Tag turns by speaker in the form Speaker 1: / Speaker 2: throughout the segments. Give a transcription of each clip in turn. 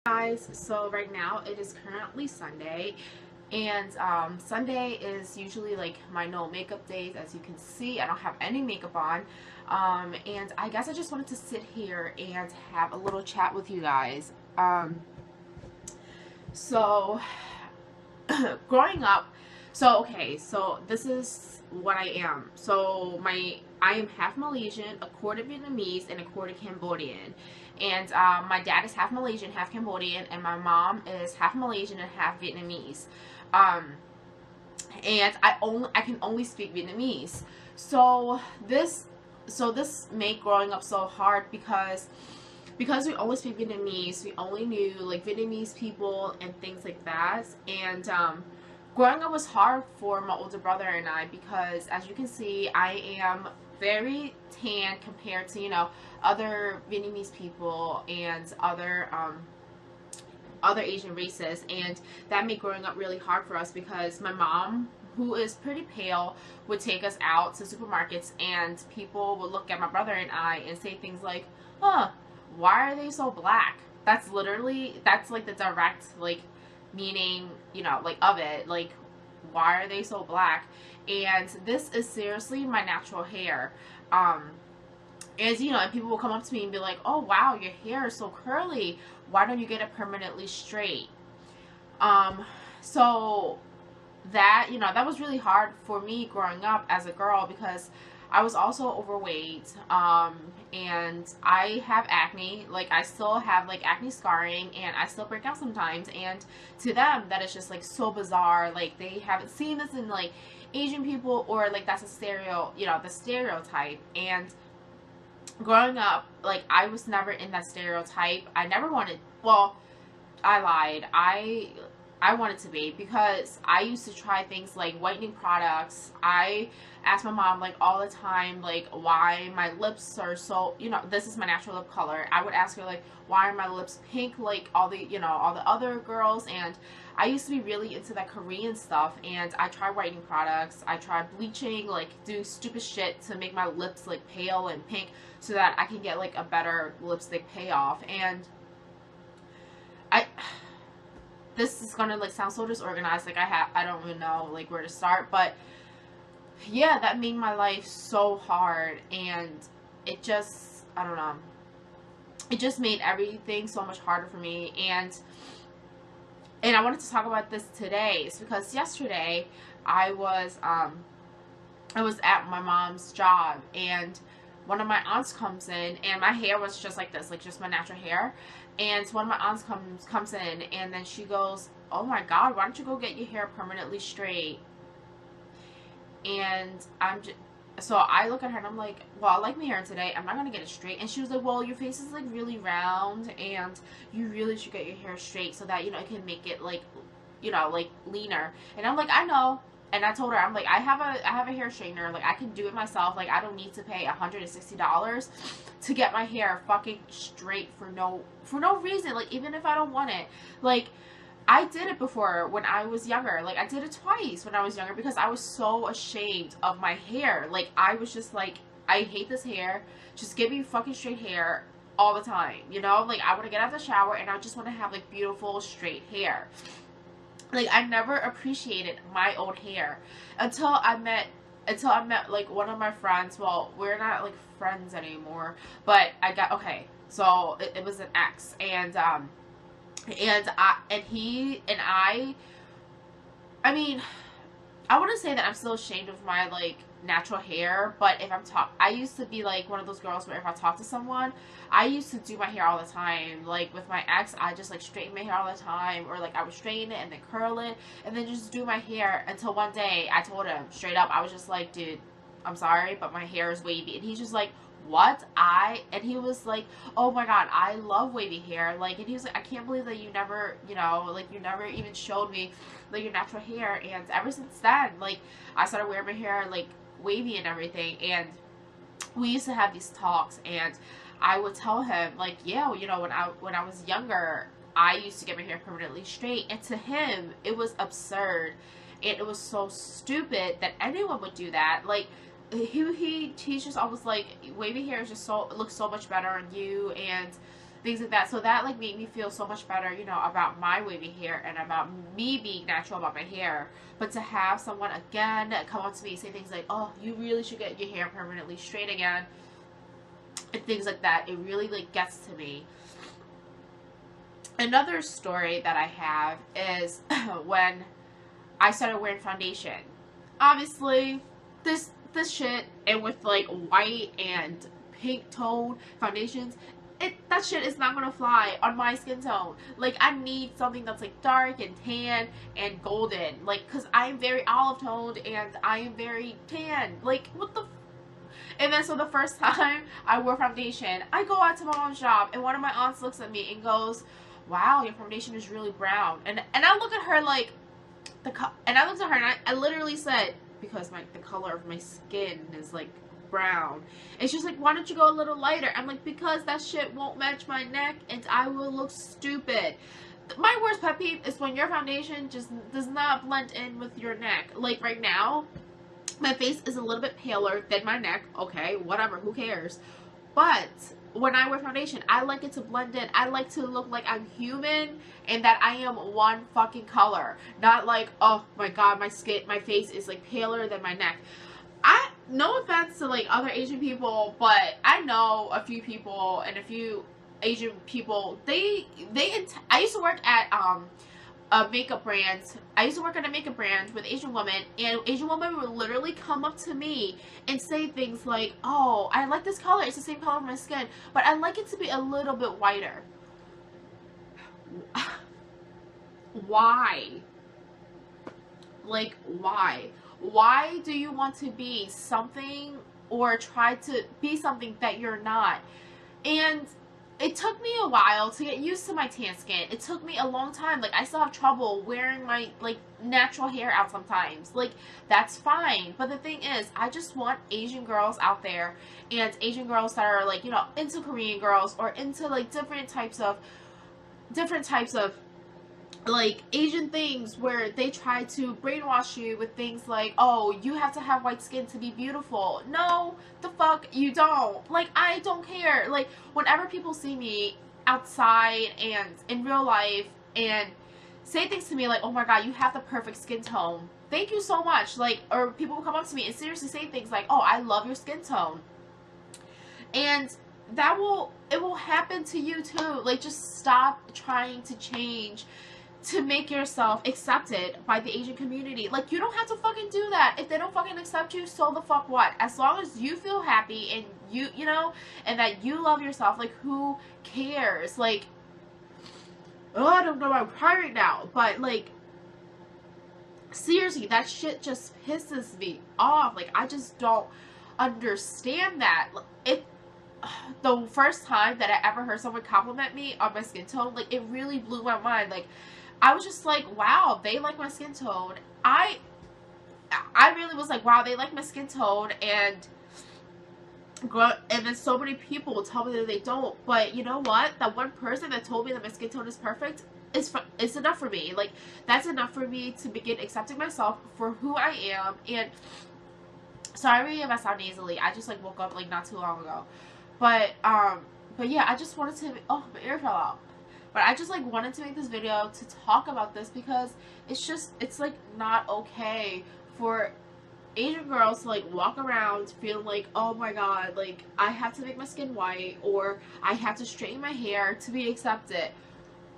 Speaker 1: Guys, so right now it is currently Sunday, and Sunday is usually like my no makeup days. As you can see, I don't have any makeup on, and I guess I just wanted to sit here and have a little chat with you guys. So growing up, so this is what I am. I am half Malaysian, a quarter Vietnamese, and a quarter Cambodian. And my dad is half Malaysian, half Cambodian, and my mom is half Malaysian and half Vietnamese. Um, and I can only speak Vietnamese. So this made growing up so hard because we only speak Vietnamese. We only knew like Vietnamese people and things like that. And growing up was hard for my older brother and I, because as you can see, I am very tan compared to, other Vietnamese people and other Asian races, and that made growing up really hard for us because my mom, who is pretty pale, would take us out to supermarkets and people would look at my brother and I and say things like, huh, why are they so black? That's like the direct like meaning, like of it, like why are they so black? And this is seriously my natural hair. And people will come up to me and be like, oh wow, your hair is so curly, why don't you get it permanently straight? So that was really hard for me growing up as a girl, because I was also overweight, and I have acne. Like, I still have like acne scarring, and I still break out sometimes, and to them that is just like so bizarre. Like, they haven't seen this in like Asian people, or like that's the stereotype. And growing up, like, I was never in that stereotype. I never wanted, well, I lied. I wanted to be, because I used to try things like whitening products. I asked my mom like all the time, like, why my lips are so, this is my natural lip color. I would ask her like, why are my lips pink like all the other girls? And I used to be really into that Korean stuff, and I tried whitening products. I tried bleaching, like doing stupid shit to make my lips like pale and pink so that I can get like a better lipstick payoff. And this is gonna like sound so disorganized, like I don't even know like where to start, but yeah, that made my life so hard, and it just, I don't know, it just made everything so much harder for me. And I wanted to talk about this today. It's because yesterday I was at my mom's job, and one of my aunts comes in, and my hair was just like this, like just my natural hair. And one of my aunts comes in, and then she goes, oh my god, why don't you go get your hair permanently straight? And so I look at her and I'm like, well, I like my hair today, I'm not gonna get it straight. And she was like, well, your face is like really round, and you really should get your hair straight so that, it can make it like, like leaner. And I'm like, I know. And I told her, I'm like, I have a hair straightener, like I can do it myself, like I don't need to pay $160 to get my hair fucking straight for no reason, like even if I don't want it. Like, I did it before when I was younger. Like, I did it twice when I was younger because I was so ashamed of my hair. Like, I was just like, I hate this hair, just give me fucking straight hair all the time, like I want to get out of the shower and I just want to have like beautiful straight hair. Like, I never appreciated my own hair until I met like one of my friends. Well, we're not like friends anymore, but so it was an ex, and I mean, I wouldn't say that I'm still ashamed of my like natural hair, but if I used to be like one of those girls where if I talk to someone, I used to do my hair all the time. Like with my ex, I just like straighten my hair all the time, or like I would straighten it and then curl it and then just do my hair, until one day I told him straight up, I was just like, dude, I'm sorry, but my hair is wavy. And he's just like, what? And he was like, oh my god, I love wavy hair. Like, and he was like, I can't believe that you never, like you never even showed me like your natural hair. And ever since then, like, I started wearing my hair like wavy and everything. And we used to have these talks, and I would tell him like, yeah, when I was younger, I used to get my hair permanently straight. And to him, it was absurd, and it was so stupid that anyone would do that. Like, he's just always like, wavy hair is just looks so much better on you, and things like that. So that like made me feel so much better, you know, about my wavy hair and about me being natural about my hair. But to have someone again come up to me and say things like, oh, you really should get your hair permanently straight again, and things like that, it really like gets to me. Another story that I have is when I started wearing foundation. Obviously, this shit, and with like white and pink tone foundations, that shit is not gonna fly on my skin tone. Like, I need something that's like dark and tan and golden, like, cause I'm very olive toned and I am very tan. Like, what the and then so the first time I wore foundation, I go out to my mom's job and one of my aunts looks at me and goes, wow, your foundation is really brown. And I look at her like, and I looked at her and I literally said, because the color of my skin is like brown. And she's like, why don't you go a little lighter? I'm like, because that shit won't match my neck and I will look stupid. My worst pet peeve is when your foundation just does not blend in with your neck. Like right now, my face is a little bit paler than my neck. Okay, whatever, who cares? But when I wear foundation, I like it to blend in. I like to look like I'm human and that I am one fucking color. Not like, oh my god, my face is like paler than my neck. No offense to like other Asian people, but I know a few people and a few Asian people, I used to work at a makeup brand. I used to work at a makeup brand with Asian women, and Asian women would literally come up to me and say things like, oh, I like this color, it's the same color of my skin, but I like it to be a little bit whiter. Why? Like, why? Why do you want to be something or try to be something that you're not? And it took me a while to get used to my tan skin. It took me a long time. Like, I still have trouble wearing my, like, natural hair out sometimes. Like, that's fine. But the thing is, I just want Asian girls out there, and Asian girls that are, like, you know, into Korean girls, or into, like, different types of, like, Asian things where they try to brainwash you with things like, oh, you have to have white skin to be beautiful. No, the fuck you don't. Like, I don't care. Like, whenever people see me outside and in real life and say things to me like, oh my god, you have the perfect skin tone, thank you so much. Like, or people will come up to me and seriously say things like, oh, I love your skin tone. And it will happen to you too. Like, just stop trying to change to make yourself accepted by the Asian community. Like, you don't have to fucking do that. If they don't fucking accept you, so the fuck what? As long as you feel happy and you know, and that you love yourself, like, who cares? Like, oh, I don't know why I'm crying right now, but, like, seriously, that shit just pisses me off. Like, I just don't understand that. The first time that I ever heard someone compliment me on my skin tone, like, it really blew my mind. Like, I was just like, wow, they like my skin tone. I really was like, wow, they like my skin tone, and then so many people tell me that they don't. But you know what? That one person that told me that my skin tone is perfect is enough for me. Like, that's enough for me to begin accepting myself for who I am. And sorry if I sound nasally. I just like woke up like not too long ago. But yeah, I just wanted to, oh, my ear fell out. But I just like wanted to make this video to talk about this because it's like not okay for Asian girls to like walk around feeling like, oh my god, like I have to make my skin white or I have to straighten my hair to be accepted.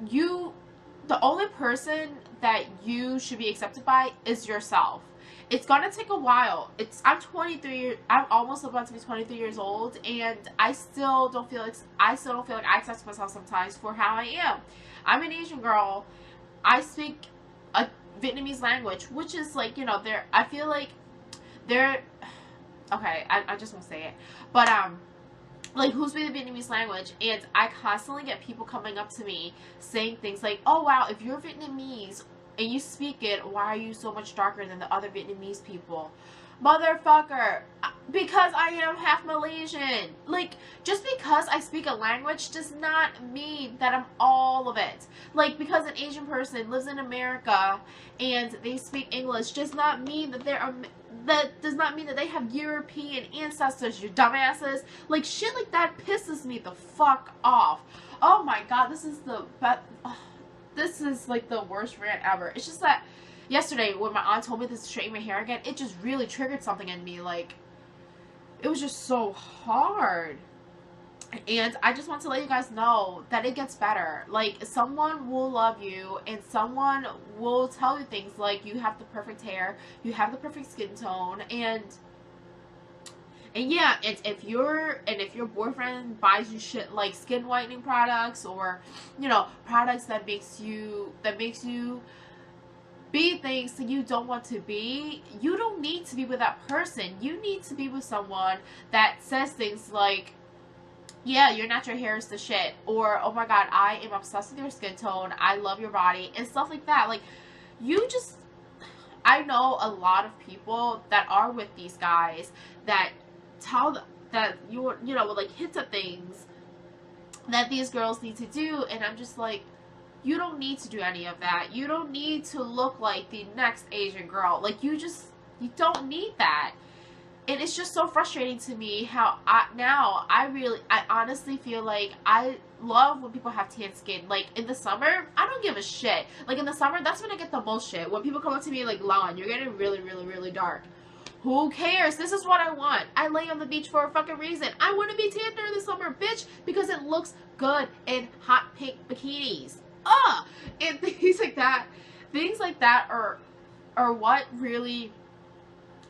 Speaker 1: The only person that you should be accepted by is yourself. It's gonna take a while. I'm 23. I'm almost about to be 23 years old, and I still don't feel like I accept myself sometimes for how I am. I'm an Asian girl. I speak a Vietnamese language, which is like, you know, I feel like they're okay. I just won't say it, but like, who speaks the Vietnamese language, and I constantly get people coming up to me saying things like, oh wow, if you're Vietnamese and you speak it, why are you so much darker than the other Vietnamese people? motherfucker, because I am half Malaysian. Like, just because I speak a language does not mean that I'm all of it. Like, because an Asian person lives in America and they speak English does not mean that that does not mean that they have European ancestors, you dumbasses. Like, shit like that pisses me the fuck off. Oh my god, this is this is like the worst rant ever. It's just that yesterday when my aunt told me to straighten my hair again, it just really triggered something in me. Like, it was just so hard. And I just want to let you guys know that it gets better. Like, someone will love you and someone will tell you things like you have the perfect hair, you have the perfect skin tone, and yeah, and if your boyfriend buys you shit like skin whitening products, or, you know, products that makes you be things that you don't want to be, you don't need to be with that person. You need to be with someone that says things like, yeah, your natural hair is the shit, or, oh my god, I am obsessed with your skin tone, I love your body, and stuff like that. Like, I know a lot of people that are with these guys that tell them that you know, like, hint at things that these girls need to do, and I'm just like, you don't need to do any of that. You don't need to look like the next Asian girl. Like, you don't need that. And it's just so frustrating to me how I honestly feel like I love when people have tan skin. Like, in the summer, I don't give a shit. Like, in the summer, that's when I get the most shit. When people come up to me like, Lon, you're getting really, really, really dark. Who cares? This is what I want. I lay on the beach for a fucking reason. I want to be tan during the summer, bitch, because it looks good in hot pink bikinis. And things like that. Things like that are what really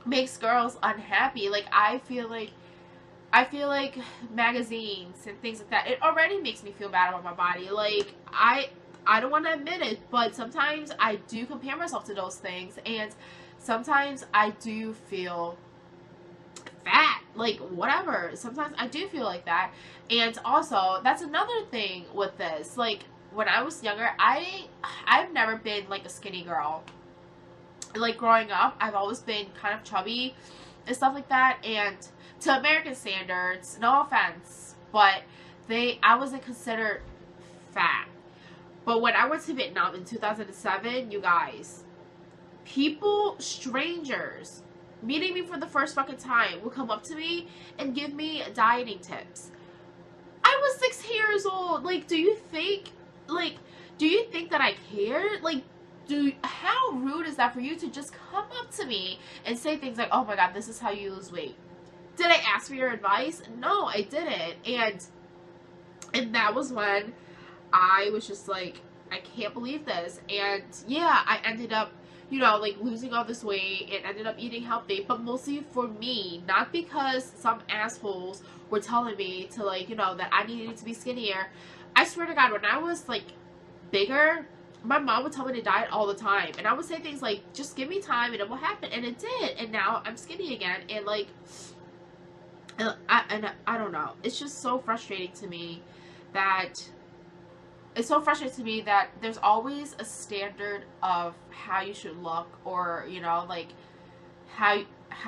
Speaker 1: makes girls unhappy. Like, I feel like magazines and things like that, it already makes me feel bad about my body. Like, I don't want to admit it, but sometimes I do compare myself to those things, and sometimes I do feel fat, like, whatever. Sometimes I do feel like that. And also, that's another thing with this. Like, when I was younger, I've never been like a skinny girl. Like, growing up, I've always been kind of chubby and stuff like that, and to American standards, no offense, but I wasn't considered fat. But when I went to Vietnam in 2007, you guys, strangers meeting me for the first fucking time would come up to me and give me dieting tips. I was 16 years old. Like, do you think that I cared? Like, how rude is that for you to just come up to me and say things like, oh my god, this is how you lose weight? Did I ask for your advice? No, I didn't. And that was when I was just like, I can't believe this. And yeah, I ended up, you know, like, losing all this weight and ended up eating healthy, but mostly for me, not because some assholes were telling me to, like, you know, that I needed to be skinnier. I swear to god, when I was like bigger, my mom would tell me to diet all the time, and I would say things like, just give me time and it will happen, and it did, and now I'm skinny again. And like, I don't know, it's just so frustrating to me that there's always a standard of how you should look, or, you know, like, how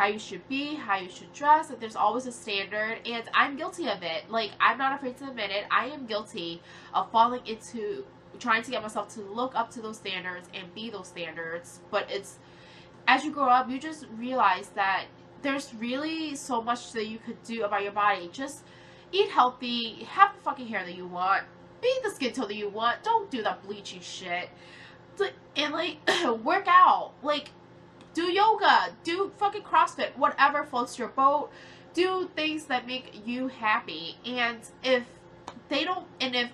Speaker 1: you should be, how you should dress. Like, there's always a standard, and I'm guilty of it. Like, I'm not afraid to admit it. I am guilty of falling into trying to get myself to look up to those standards and be those standards. But it's, as you grow up, you just realize that there's really so much that you could do about your body. Just eat healthy, have the fucking hair that you want, be the skin tone that you want, don't do that bleaching shit, and like, work out, like, do yoga, do fucking CrossFit, whatever floats your boat. Do things that make you happy. And if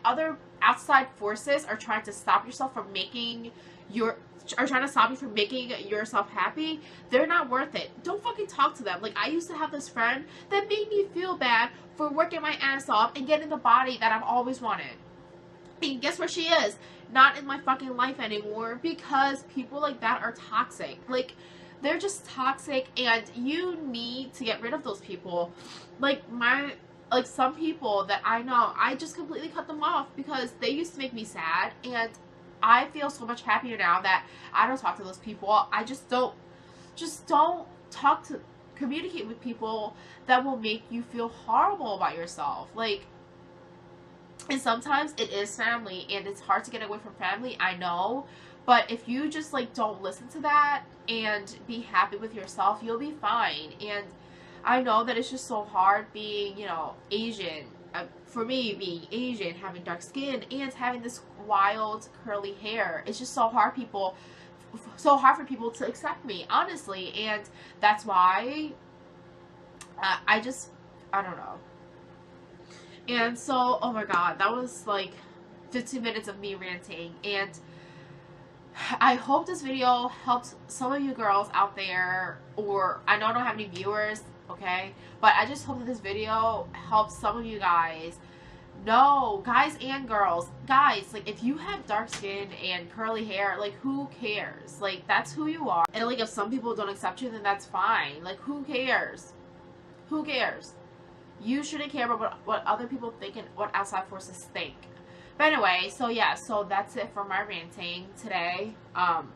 Speaker 1: other outside forces are trying to stop yourself from making yourself happy, they're not worth it. Don't fucking talk to them. Like, I used to have this friend that made me feel bad for working my ass off and getting the body that I've always wanted. And guess where she is? Not in my fucking life anymore, because people like that are toxic. Like, they're just toxic, and you need to get rid of those people. Like, some people that I know, I just completely cut them off because they used to make me sad, and I feel so much happier now that I don't talk to those people. I just don't talk to, communicate with people that will make you feel horrible about yourself. Like, and sometimes it is family, and it's hard to get away from family, I know. But if you just like don't listen to that and be happy with yourself, you'll be fine. And I know that it's just so hard being, you know, Asian. For me, being Asian, having dark skin, and having this wild curly hair, it's just so hard. So hard for people to accept me, honestly, and that's why I don't know. And so, oh my god, that was like 15 minutes of me ranting, and I hope this video helped some of you girls out there, or I don't have any viewers, okay, but I just hope that this video helps some of you guys. No, guys and girls, guys, like, if you have dark skin and curly hair, like, who cares? Like, that's who you are. And like, if some people don't accept you, then that's fine. Like, who cares? Who cares? You shouldn't care about what other people think and what outside forces think. But anyway, so yeah, so that's it for my ranting today. And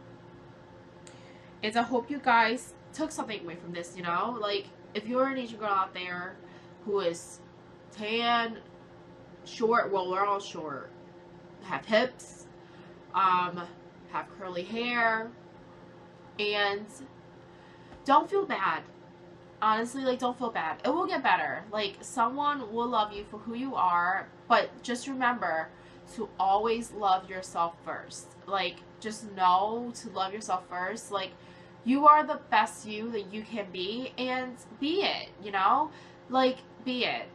Speaker 1: I hope you guys took something away from this, you know? Like, if you're an Asian girl out there who is tan, short, well, we're all short, have hips, have curly hair, and don't feel bad. Honestly, like, don't feel bad. It will get better. Like, someone will love you for who you are, but just remember to always love yourself first. Like, just know to love yourself first. Like, you are the best you that you can be, and be it, you know? Like, be it.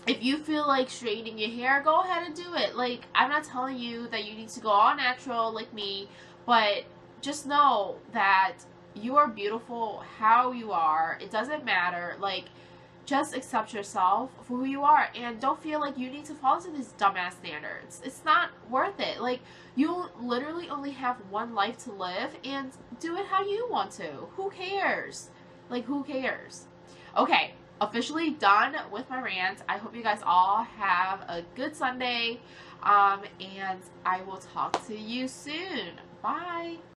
Speaker 1: If you feel like straightening your hair, go ahead and do it. Like, I'm not telling you that you need to go all natural like me, but just know that you are beautiful how you are. It doesn't matter. Like, just accept yourself for who you are, and don't feel like you need to follow to these dumbass standards. It's not worth it. Like, you literally only have one life to live, and do it how you want to. Who cares? Like, who cares? Okay, officially done with my rant. I hope you guys all have a good Sunday, and I will talk to you soon. Bye.